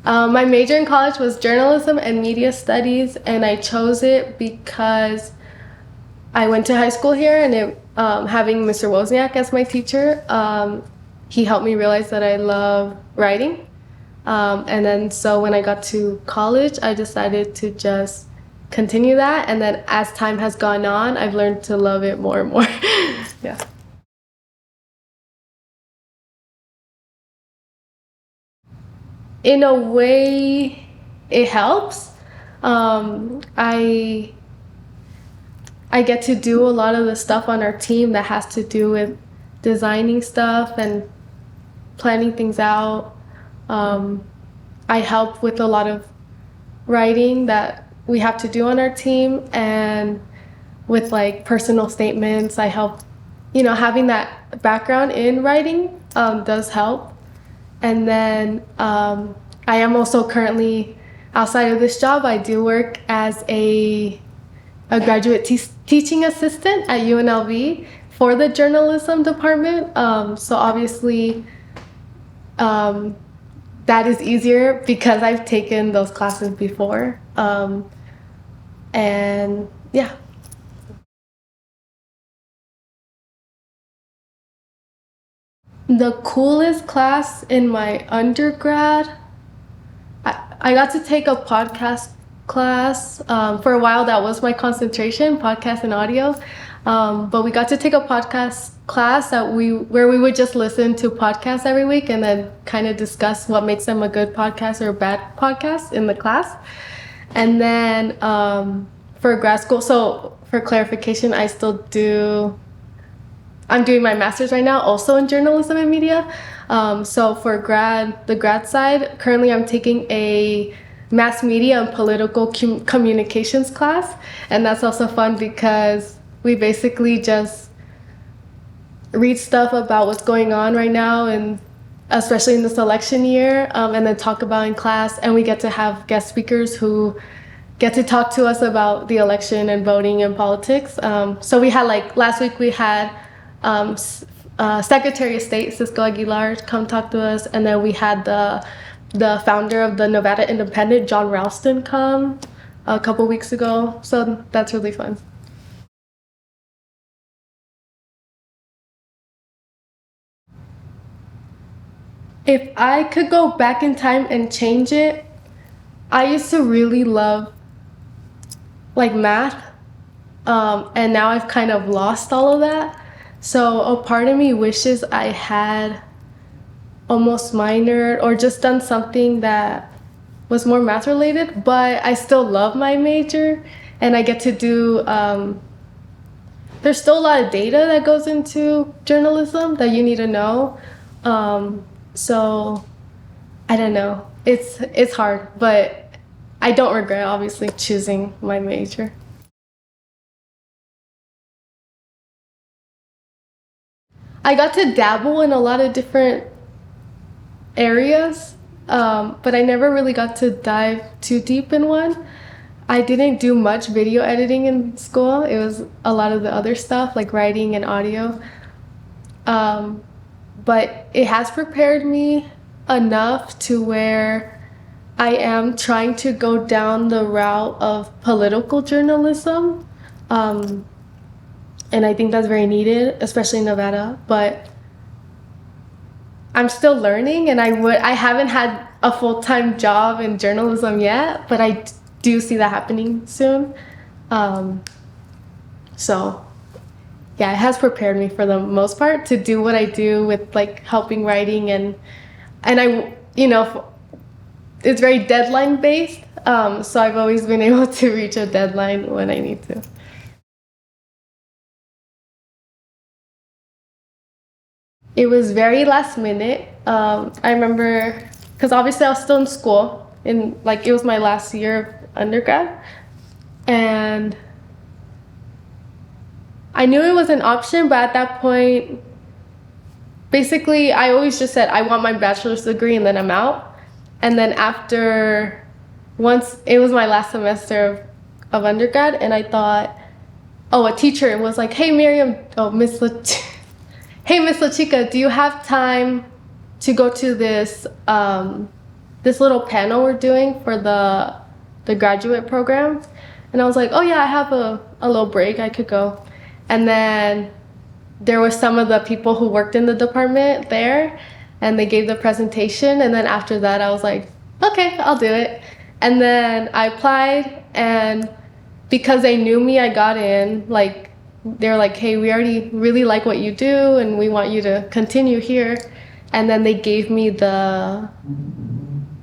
My major in college was journalism and media studies, and I chose it because I went to high school here, and having Mr. Wozniak as my teacher, he helped me realize that I love writing. And then so when I got to college, I decided to just continue that. And then as time has gone on, I've learned to love it more and more. Yeah. In a way, it helps. I get to do a lot of the stuff on our team that has to do with designing stuff and planning things out. I help with a lot of writing that we have to do on our team, and with like personal statements, I help, having that background in writing does help. And then I am also currently, outside of this job, I do work as a graduate teaching assistant at UNLV for the journalism department. So obviously that is easier because I've taken those classes before. And yeah. The coolest class in my undergrad, I got to take a podcast class. For a while, that was my concentration, podcast and audio. But we got to take a podcast class where we would just listen to podcasts every week and then kind of discuss what makes them a good podcast or a bad podcast in the class. And then for grad school, so for clarification, I'm doing my master's right now, also in journalism and media. So for the grad side, currently I'm taking a mass media and political communications class. And that's also fun because we basically just read stuff about what's going on right now, and especially in this election year, and then talk about in class. And we get to have guest speakers who get to talk to us about the election and voting and politics. So we had, like, last week we had Secretary of State Cisco Aguilar come talk to us, and then we had the founder of the Nevada Independent, John Ralston, come a couple weeks ago. So that's really fun. If I could go back in time and change it, I used to really love like math, and now I've kind of lost all of that. So a part of me wishes I had almost minored or just done something that was more math related, but I still love my major, and I get to do, there's still a lot of data that goes into journalism that you need to know. So I don't know, it's hard, but I don't regret obviously choosing my major. I got to dabble in a lot of different areas, but I never really got to dive too deep in one. I didn't do much video editing in school. It was a lot of the other stuff like writing and audio. But it has prepared me enough to where I am trying to go down the route of political journalism. And I think that's very needed, especially in Nevada. But I'm still learning, and I haven't had a full-time job in journalism yet, but I do see that happening soon. So yeah, it has prepared me for the most part to do what I do with like helping writing, and I, it's very deadline based. So I've always been able to reach a deadline when I need to. It was very last minute. I remember, because obviously I was still in school, and like it was my last year of undergrad, and I knew it was an option, but at that point, basically I always just said I want my bachelor's degree and then I'm out. And then once it was my last semester of undergrad, and I thought, oh, a teacher was like, hey Miriam, hey Miss Lachica, do you have time to go to this this little panel we're doing for the graduate program. And I was like, oh yeah, I have a little break, I could go. And then there were some of the people who worked in the department there, and they gave the presentation. And then after that, I was like, okay, I'll do it. And then I applied, and because they knew me, I got in. Like, they're like, hey, we already really like what you do, and we want you to continue here. And then they gave me the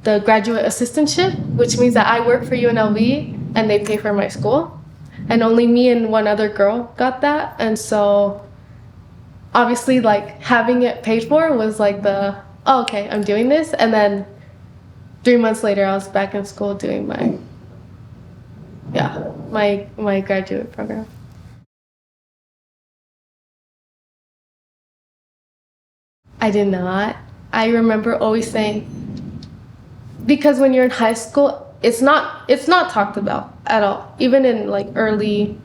graduate assistantship, which means that I work for UNLV and they pay for my school. And only me and one other girl got that. And so obviously, like, having it paid for was like oh, okay, I'm doing this. And then 3 months later, I was back in school doing my graduate program. I did not. I remember always saying, because when you're in high school, it's not talked about at all. Even in like early,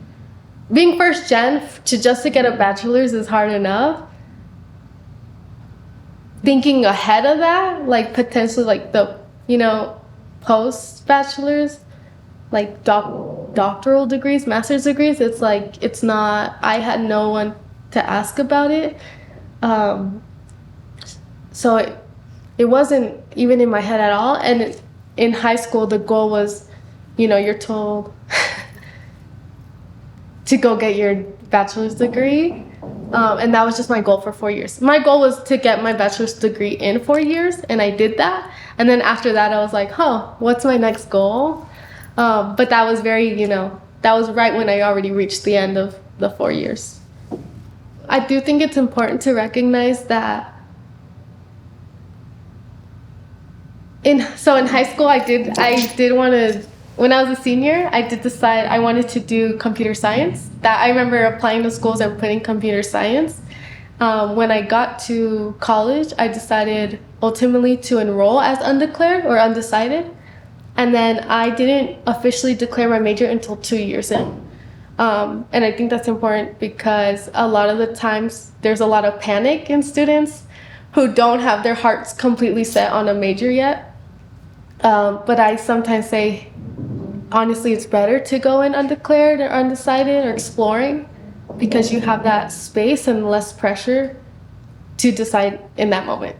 being first gen to get a bachelor's is hard enough. Thinking ahead of that, like potentially like the, post bachelor's, like doctoral degrees, master's degrees, it's like, it's not, I had no one to ask about it. So it wasn't even in my head at all. And in high school, the goal was, you're told to go get your bachelor's degree. And that was just my goal for 4 years. My goal was to get my bachelor's degree in 4 years, and I did that. And then after that, I was like, what's my next goal? But that was that was right when I already reached the end of the 4 years. I do think it's important to recognize that in high school, I did want to, when I was a senior, I did decide I wanted to do computer science. That I remember applying to schools and putting computer science. When I got to college, I decided ultimately to enroll as undeclared or undecided. And then I didn't officially declare my major until 2 years in. And I think that's important because a lot of the times there's a lot of panic in students who don't have their hearts completely set on a major yet. But I sometimes say, honestly, it's better to go in undeclared or undecided or exploring because you have that space and less pressure to decide in that moment.